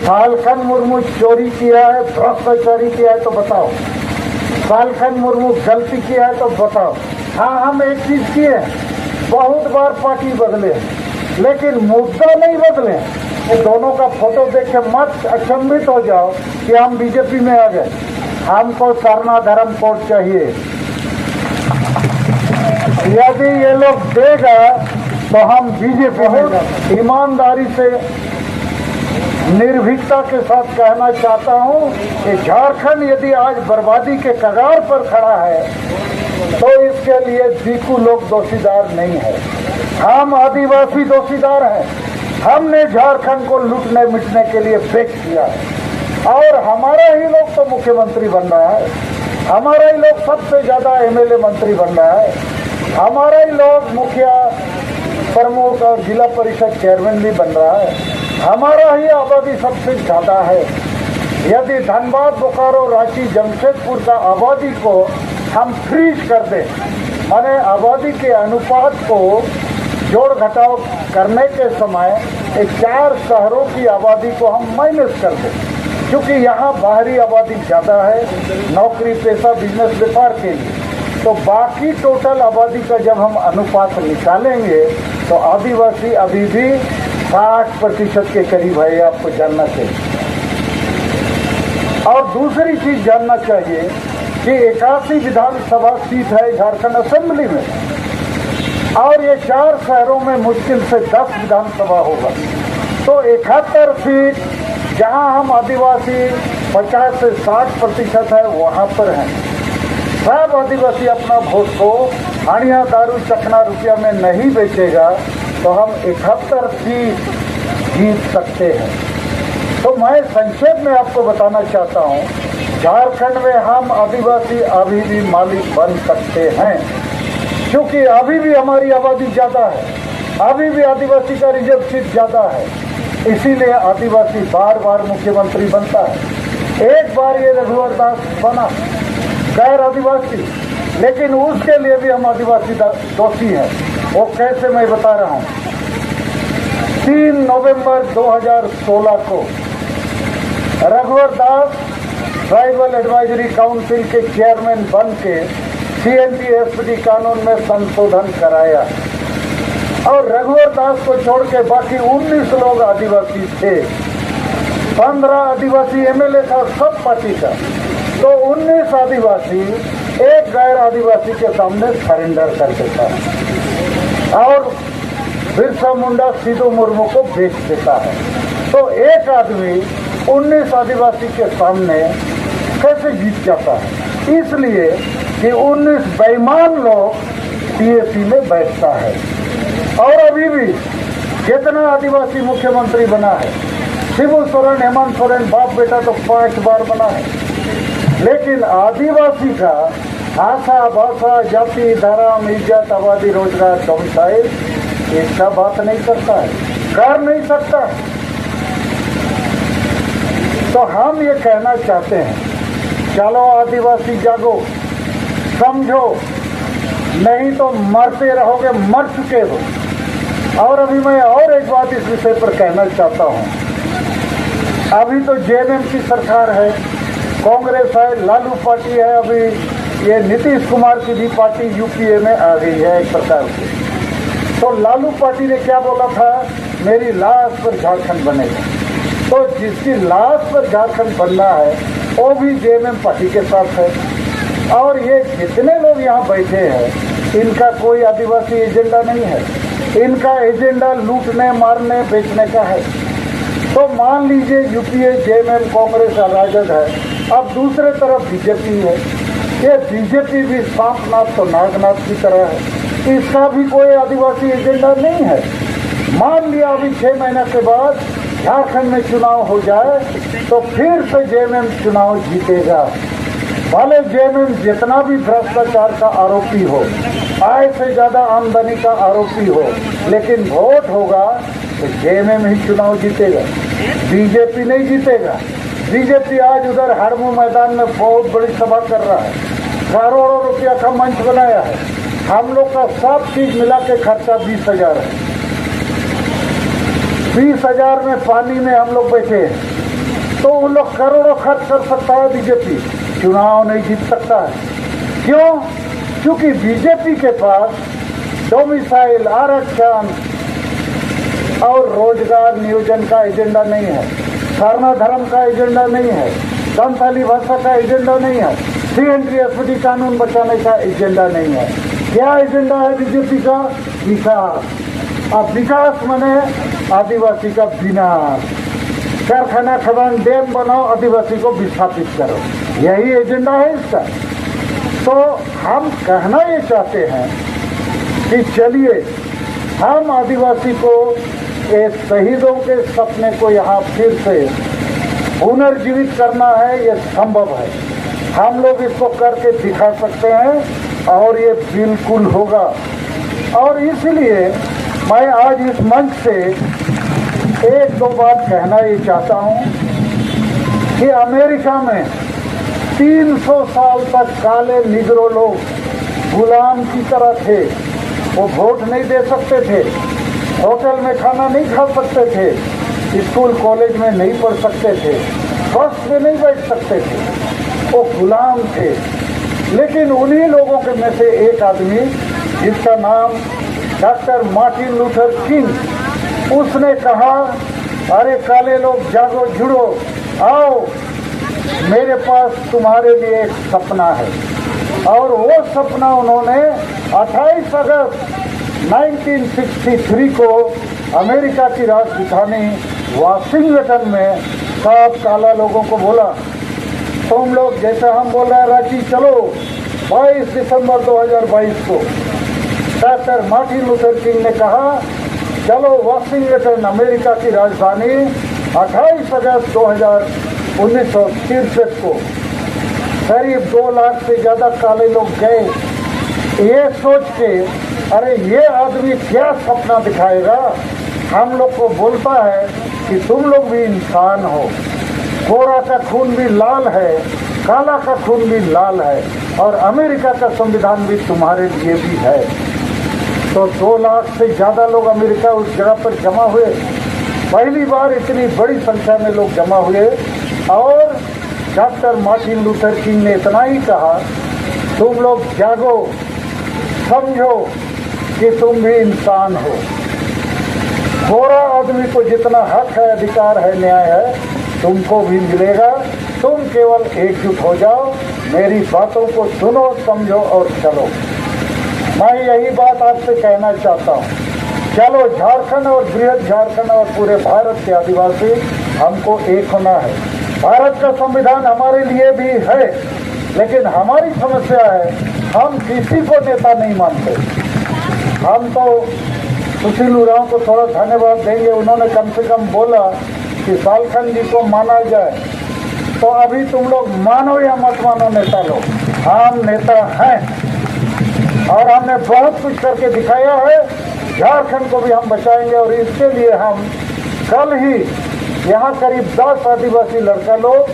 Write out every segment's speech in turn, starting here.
सालखन मुर्मू चोरी किया है, भ्रष्टाचारी किया है तो बताओ। सालखन मुर्मू गलती किया है तो बताओ। हाँ, हम एक चीज किए, बहुत बार पार्टी बदले लेकिन मुद्दा नहीं बदले। ये दोनों का फोटो देख के मत अचंभित हो जाओ कि हम बीजेपी में आ गए। हमको सरना धर्म कोड चाहिए। यदि ये लोग देगा तो हम बीजेपी में। ईमानदारी से निर्भीकता के साथ कहना चाहता हूं कि झारखंड यदि आज बर्बादी के कगार पर खड़ा है तो इसके लिए दीकू लोग दोषीदार नहीं है, हम आदिवासी दोषीदार हैं। हमने झारखंड को लूटने मिटने के लिए फेंक दिया और हमारा ही लोग तो मुख्यमंत्री बन रहा है, हमारा ही लोग सबसे ज्यादा एमएलए मंत्री बन रहा है, हमारा ही लोग मुखिया प्रमुख और जिला परिषद चेयरमैन भी बन रहा है, हमारा ही आबादी सबसे ज्यादा है। यदि धनबाद, बोकारो, रांची, जमशेदपुर का आबादी को हम फ्रीज कर दें, माने आबादी के अनुपात को जोड़ घटाव करने के समय 4 शहरों की आबादी को हम माइनस कर दें, क्योंकि यहाँ बाहरी आबादी ज़्यादा है नौकरी पेशा बिजनेस व्यापार के लिए, तो बाकी टोटल आबादी का जब हम अनुपात निकालेंगे तो आदिवासी अभी भी 60% के करीब है। आपको जानना चाहिए। और दूसरी चीज जानना चाहिए कि 81 विधानसभा सीट है झारखंड असेंबली में और ये 4 शहरों में मुश्किल से 10 विधानसभा होगा, तो 71 सीट जहां हम आदिवासी 50 से 60% है वहां पर हैं। सब आदिवासी अपना वोट को हानिया दारू चखना रुपया में नहीं बेचेगा तो हम 71 सीट जीत सकते हैं। तो मैं संक्षेप में आपको बताना चाहता हूं, झारखंड में हम आदिवासी अभी भी मालिक बन सकते हैं, क्योंकि अभी भी हमारी आबादी ज़्यादा है, अभी भी आदिवासी का रिजर्व सीट ज़्यादा है, इसीलिए आदिवासी बार बार मुख्यमंत्री बनता है। एक बार ये रघुवर दास बना गैर आदिवासी, लेकिन उसके लिए भी हम आदिवासी दोषी हैं। वो कैसे, मैं बता रहा हूँ। 3 नवंबर 2016 को रघुवर दास ट्राइबल एडवाइजरी काउंसिल के चेयरमैन बन के CNT-SPD कानून में संशोधन कराया और रघुवर दास को छोड़ के बाकी 19 लोग आदिवासी थे। 15 आदिवासी MLA था सब पार्टी का, तो 19 आदिवासी एक गैर आदिवासी के सामने सरेंडर कर देता है और बिरसा मुंडा सिद्धू मुर्मू को बेच देता है। तो एक आदमी 19 आदिवासी के सामने कैसे जीत जाता है? इसलिए कि 19 बेईमान लोग PAC में बैठता है। और अभी भी जितना आदिवासी मुख्यमंत्री बना है, शिबू सोरेन, हेमंत सोरेन बाप बेटा तो 5 बार बना है, लेकिन आदिवासी का आशा, भाषा, जाति, धर्म, इज्जत, आबादी, रोजगार, डोमिसाइल इसका बात नहीं करता है, कर नहीं सकता। तो हम ये कहना चाहते हैं, चलो आदिवासी जागो, समझो, नहीं तो मरते रहोगे, मर चुके हो। और अभी मैं और एक बात इस विषय पर कहना चाहता हूँ। अभी तो JMM की सरकार है, कांग्रेस है, लालू पार्टी है, अभी ये नीतीश कुमार की भी पार्टी UPA में आ गई है एक प्रकार से। तो लालू पार्टी ने क्या बोला था, मेरी लाश पर झारखंड बनेगा। तो जिसकी लाश पर झारखंड बनना है वो भी JMM पार्टी के साथ है। और ये जितने लोग यहाँ बैठे हैं, इनका कोई आदिवासी एजेंडा नहीं है, इनका एजेंडा लूटने, मारने, बेचने का है। तो मान लीजिए UPA, JMM, कांग्रेस, राजद है, अब दूसरे तरफ बीजेपी है। ये बीजेपी भी सांपनाथ तो नागनाथ की तरह है, इसका भी कोई आदिवासी एजेंडा नहीं है। मान लिया अभी 6 महीने के बाद झारखंड में चुनाव हो जाए तो फिर से JMM चुनाव जीतेगा। भले JMM जितना भी भ्रष्टाचार का आरोपी हो, आय से ज्यादा आमदनी का आरोपी हो, लेकिन वोट होगा तो JMM ही चुनाव जीतेगा, बीजेपी नहीं जीतेगा। बीजेपी आज उधर हरमू मैदान में बहुत बड़ी सभा कर रहा है, करोड़ों रुपया का मंच बनाया है। हम लोग का सब चीज मिला के खर्चा 20,000 है। 20,000 में पानी में हम लोग बैठे हैं, तो उन लोग करोड़ों खर्च कर सकता है, बीजेपी चुनाव नहीं जीत सकता है। क्यों? क्योंकि बीजेपी के पास डोमिसाइल, आरक्षण और रोजगार नियोजन का एजेंडा नहीं है, वर्ण धर्म का एजेंडा नहीं है, संथाली भाषा का एजेंडा नहीं है, CNTSD कानून बचाने का एजेंडा नहीं है। क्या एजेंडा है बीजेपी का? विकास। अब विकास माने आदिवासी का विनाश, कारखाना, खदान, डैम बनाओ, आदिवासी को विस्थापित करो, यही एजेंडा है इसका। तो हम कहना ये चाहते हैं कि चलिए हम आदिवासी को, ये शहीदों के सपने को यहाँ फिर से पुनर्जीवित करना है, ये संभव है। हम लोग इसको करके दिखा सकते हैं और ये बिल्कुल होगा। और इसलिए मैं आज इस मंच से एक दो बात कहना ये चाहता हूँ कि अमेरिका में 300 साल तक काले निगरो लोग गुलाम की तरह थे। वो वोट नहीं दे सकते थे, होटल में खाना नहीं खा सकते थे, स्कूल कॉलेज में नहीं पढ़ सकते थे, बस में नहीं बैठ सकते थे, वो गुलाम थे। लेकिन उन्हीं लोगों के में से एक आदमी जिसका नाम डॉक्टर मार्टिन लूथर किंग, उसने कहा, अरे काले लोग जागो, जुड़ो, आओ, मेरे पास तुम्हारे लिए एक सपना है। और वो सपना उन्होंने 28 अगस्त 1963 को अमेरिका की राजधानी वाशिंगटन में सब काला लोगों को बोला, तुम लोग, जैसे हम बोल रहे हैं रांची चलो, 22 दिसंबर 2022 को डॉक्टर मार्टिन लूथर किंग ने कहा, चलो वाशिंगटन, अमेरिका की राजधानी, 28 अगस्त 1963 को करीब 2 लाख से ज़्यादा काले लोग गए, ये सोच के अरे ये आदमी क्या सपना दिखाएगा, हम लोग को बोलता है कि तुम लोग भी इंसान हो, गोरा का खून भी लाल है, काला का खून भी लाल है, और अमेरिका का संविधान भी तुम्हारे लिए भी है। तो 2 लाख से ज़्यादा लोग अमेरिका उस जगह पर जमा हुए, पहली बार इतनी बड़ी संख्या में लोग जमा हुए। और डॉक्टर मार्टिन लूथर किंग ने इतना ही कहा, तुम लोग जागो, समझो कि तुम भी इंसान हो, गोरा आदमी को जितना हक है, अधिकार है, न्याय है, तुमको भी मिलेगा, तुम केवल एकजुट हो जाओ, मेरी बातों को सुनो, समझो और चलो। मैं यही बात आपसे कहना चाहता हूँ, चलो झारखंड और बृहद झारखंड और पूरे भारत के आदिवासी, हमको एक होना है। भारत का संविधान हमारे लिए भी है, लेकिन हमारी समस्या है हम किसी को नेता नहीं मानते। हम तो सुशील उरांव को थोड़ा धन्यवाद देंगे, उन्होंने कम से कम बोला कि सालखन जी को माना जाए। तो अभी तुम लोग मानो या मत मानो नेता लोग, हम नेता हैं और हमने बहुत कुछ करके दिखाया है। झारखंड को भी हम बचाएंगे और इसके लिए हम कल ही यहाँ करीब 10 आदिवासी लड़का लोग,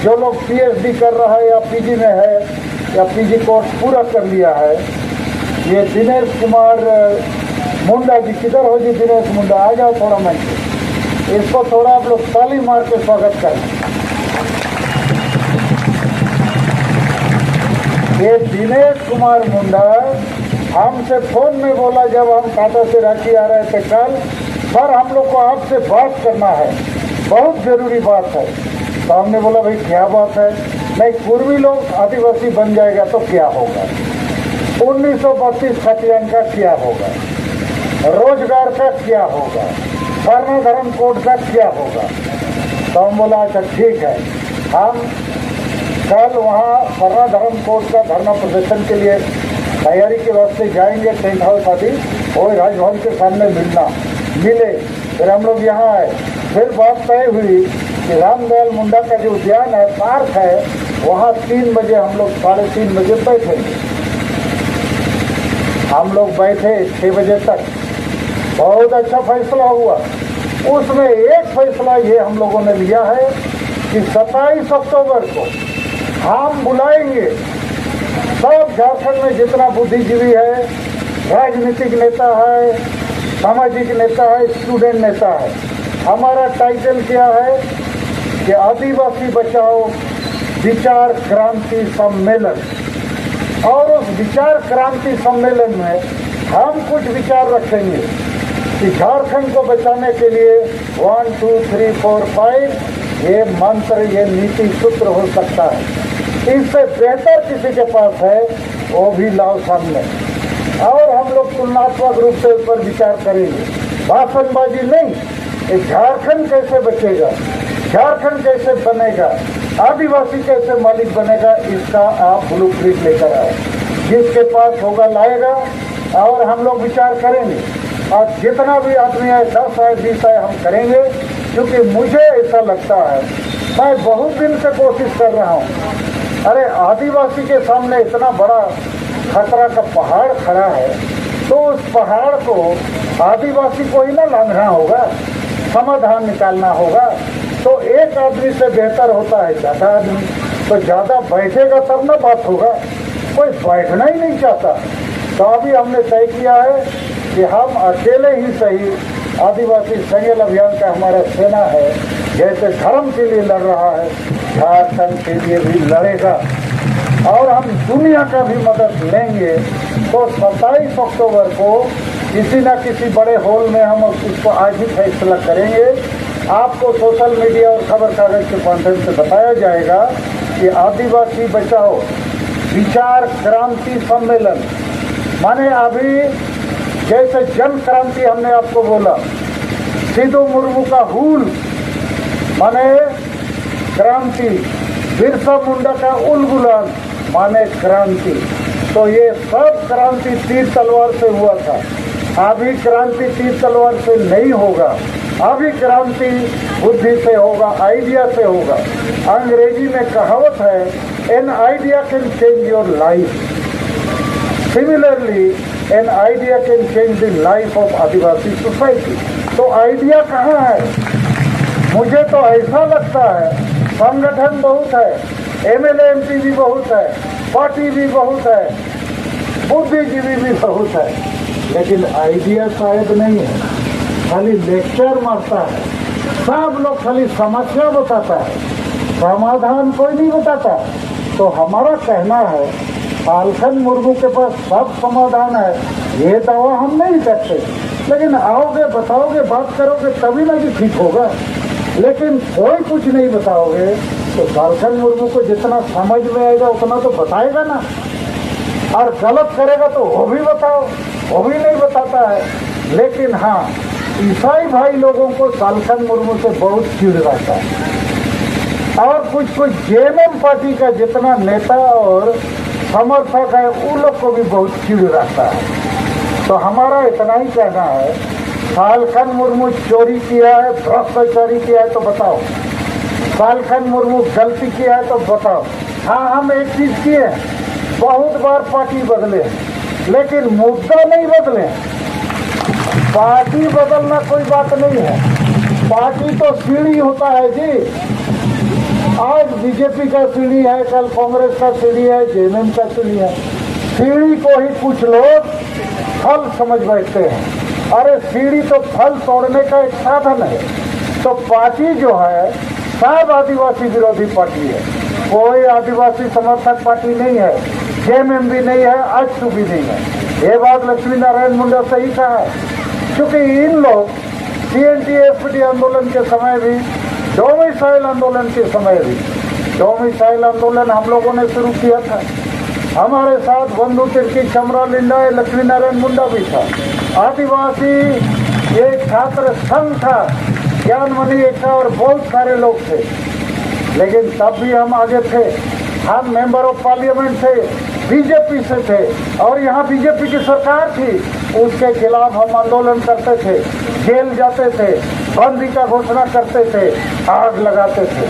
जो लोग PhD कर रहा है या PG में है या PG कोर्स पूरा कर लिया है, ये दिनेश कुमार मुंडा जी, किधर हो जी दिनेश मुंडा, आ जाओ थोड़ा मंच पे, इसको थोड़ा आप लोग ताली मार के स्वागत करें। ये दिनेश कुमार मुंडा हमसे फोन में बोला, जब हम टाटा से रांची आ रहे थे कल, सर हम लोग को आपसे बात करना है, बहुत ज़रूरी बात है। तो हमने बोला भाई क्या बात है? नहीं, कुर्मी लोग आदिवासी बन जाएगा तो क्या होगा, 1932 खतियान का क्या होगा, रोजगार का क्या होगा, वर्ण धर्म कोड का क्या होगा। तो हम बोला अच्छा ठीक है, हम कल वहाँ वर्ण धर्म कोड का धरना प्रदर्शन के लिए तैयारी के वास्ते जाएंगे, टेंट हाउस आदि और राजभवन के सामने मिले। फिर हम लोग यहाँ आए, फिर बात तय हुई कि रामदयाल मुंडा का जो उद्यान है, पार्क है, वहाँ 3 बजे हम लोग 3:30 बजे बैठेंगे। हम लोग बैठे 6 बजे तक, बहुत अच्छा फैसला हुआ। उसमें एक फैसला ये हम लोगों ने लिया है कि 27 अक्टूबर को हम बुलाएंगे सब झारखंड में जितना बुद्धिजीवी है, राजनीतिक नेता है, सामाजिक नेता है, स्टूडेंट नेता है। हमारा टाइटल क्या है कि आदिवासी बचाओ विचार क्रांति सम्मेलन, और उस विचार क्रांति सम्मेलन में हम कुछ विचार रखेंगे कि झारखंड को बचाने के लिए 1 2 3 4 5 ये मंत्र, ये नीति सूत्र हो सकता है। इससे बेहतर किसी के पास है वो भी लाओ सामने, और हम लोग तुलनात्मक रूप से उस पर विचार करेंगे। भाषणबाजी नहीं, झारखंड कैसे बचेगा, झारखंड कैसे बनेगा, आदिवासी कैसे मालिक बनेगा, इसका आप ब्लूप्रिंट लेकर आए। जिसके पास होगा लाएगा और हम लोग विचार करेंगे, और जितना भी आदमी है 10 है 20 है हम करेंगे। क्योंकि मुझे ऐसा लगता है, मैं बहुत दिन से कोशिश कर रहा हूँ, अरे आदिवासी के सामने इतना बड़ा खतरा का पहाड़ खड़ा है, तो उस पहाड़ को आदिवासी को ही ना लांघना होगा, समाधान निकालना होगा। तो एक आदमी से बेहतर होता है ज़्यादा आदमी, तो ज़्यादा बैठेगा तब ना बात होगा, कोई बैठना ही नहीं चाहता। तो अभी हमने तय किया है कि हम अकेले ही सही, आदिवासी संगठन अभियान का हमारा सेना है, जैसे धर्म के लिए लड़ रहा है, झारखंड के लिए भी लड़ेगा, और हम दुनिया का भी मदद लेंगे। तो 27 अक्टूबर को किसी न किसी बड़े हॉल में हम उसको आज ही फैसला करेंगे। आपको सोशल मीडिया और खबर कागज के माध्यम से बताया जाएगा कि आदिवासी बचाओ विचार क्रांति सम्मेलन, माने अभी जैसे जन क्रांति हमने आपको बोला, सिद्धू मुर्मू का हूल माने क्रांति, बिरसा मुंडा का उलगुलान माने क्रांति। तो ये सब क्रांति तीर तलवार से हुआ था, अभी क्रांति तीर तलवार से नहीं होगा, अभी क्रांति बुद्धि से होगा, आइडिया से होगा। अंग्रेजी में कहावत है, an idea can change your life, similarly an idea can change the life of Adivasi society. तो आइडिया कहाँ है? मुझे तो ऐसा लगता है संगठन बहुत है, एमएलए एमपी भी बहुत है, पार्टी भी बहुत है, बुद्धिजीवी भी बहुत है, लेकिन आइडिया शायद नहीं है। खाली लेक्चर मारता है, सब लोग खाली समस्या बताता है, समाधान कोई नहीं बताता। तो हमारा कहना है, झारखंड मुर्मू के पास सब समाधान है, ये दावा हम नहीं करते, लेकिन आओगे बताओगे बात करोगे तभी ना कि ठीक होगा। लेकिन कोई कुछ नहीं बताओगे तो झारखंड मुर्मू को जितना समझ में आएगा उतना तो बताएगा ना, और गलत करेगा तो वो भी बताओ, वो भी नहीं बताता है। लेकिन हाँ, ईसाई भाई लोगों को झारखंड मुर्मू से बहुत चिढ़ रहता है, और कुछ कुछ जेएमएम पार्टी का जितना नेता और समर्थक है उन लोग को भी बहुत चिढ़ रहता है। तो हमारा इतना ही कहना है, झारखंड मुर्मू चोरी किया है, भ्रष्टाचारी किया है तो बताओ, झारखंड मुर्मू गलती किया है तो बताओ। हाँ, हम एक चीज़ किए, बहुत बार पार्टी बदले, लेकिन मुद्दा नहीं बदले। पार्टी बदलना कोई बात नहीं है, पार्टी तो सीढ़ी होता है जी। आज बीजेपी का सीढ़ी है, कल कांग्रेस का सीढ़ी है, जेएमएम का सीढ़ी है। सीढ़ी को ही कुछ लोग फल समझ बैठते हैं। अरे सीढ़ी तो फल तोड़ने का एक साधन है। तो पार्टी जो है सब आदिवासी विरोधी पार्टी है, कोई आदिवासी समर्थक पार्टी नहीं है, जेएमएम भी नहीं है, आजसू भी नहीं है। ये बात लक्ष्मी नारायण मुंडा सही कहा है, क्योंकि इन लोग CNT-FPT आंदोलन के समय भी, डोमिसाइल आंदोलन के समय भी, डोमिसाइल आंदोलन हम लोगों ने शुरू किया था, हमारे साथ बंधु तिर्की चमरा लिंडा लक्ष्मी नारायण मुंडा भी था, आदिवासी एक छात्र संघ था, ज्ञानमणि एक था, और बहुत सारे लोग थे। लेकिन तब भी हम आगे थे, हम मेंबर ऑफ पार्लियामेंट थे, बीजेपी से थे, और यहाँ बीजेपी की सरकार थी, उसके खिलाफ हम आंदोलन करते थे, जेल जाते थे, बंदी का घोषणा करते थे, आग लगाते थे।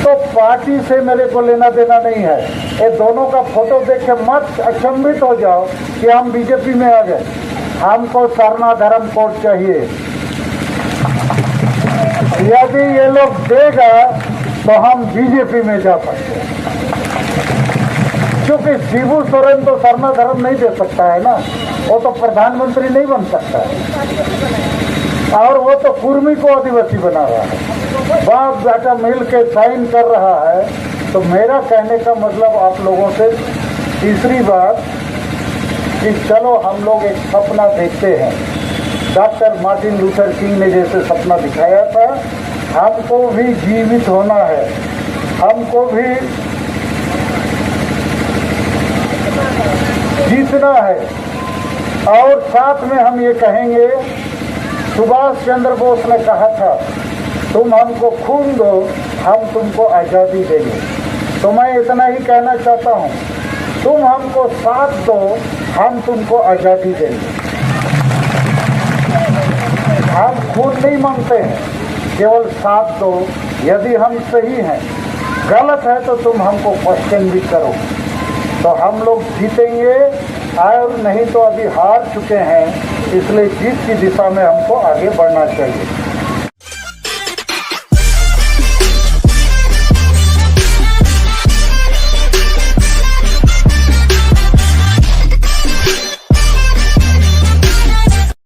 तो पार्टी से मेरे को लेना देना नहीं है। ये दोनों का फोटो देख के मत अचंभित हो जाओ कि हम बीजेपी में आ गए। हमको सरना धर्म कोड चाहिए। यदि ये लोग देगा तो हम बीजेपी में जा सकते हैं, क्योंकि शिबू सोरेन तो सरना धर्म नहीं दे सकता है ना, वो तो प्रधानमंत्री नहीं बन सकता है, और वो तो कुर्मी को आदिवासी बना रहा है। बाप बेटा मिल के साइन कर रहा है, तो मेरा कहने का मतलब आप लोगों से तीसरी बात कि चलो हम लोग एक सपना देखते हैं। डॉक्टर मार्टिन लूथर किंग ने जैसे सपना दिखाया था, हमको भी जीवित होना है, हमको भी जीतना है। और साथ में हम ये कहेंगे, सुभाष चंद्र बोस ने कहा था, तुम हमको खून दो, हम तुमको आज़ादी देंगे। तो मैं इतना ही कहना चाहता हूँ, तुम हमको साथ दो, हम तुमको आज़ादी देंगे। हम खून नहीं मांगते हैं, केवल साथ दो। यदि हम सही हैं, गलत है तो तुम हमको क्वेश्चन भी करो, तो हम लोग जीतेंगे। और नहीं तो अभी हार चुके हैं, इसलिए जीत की दिशा में हमको आगे बढ़ना चाहिए।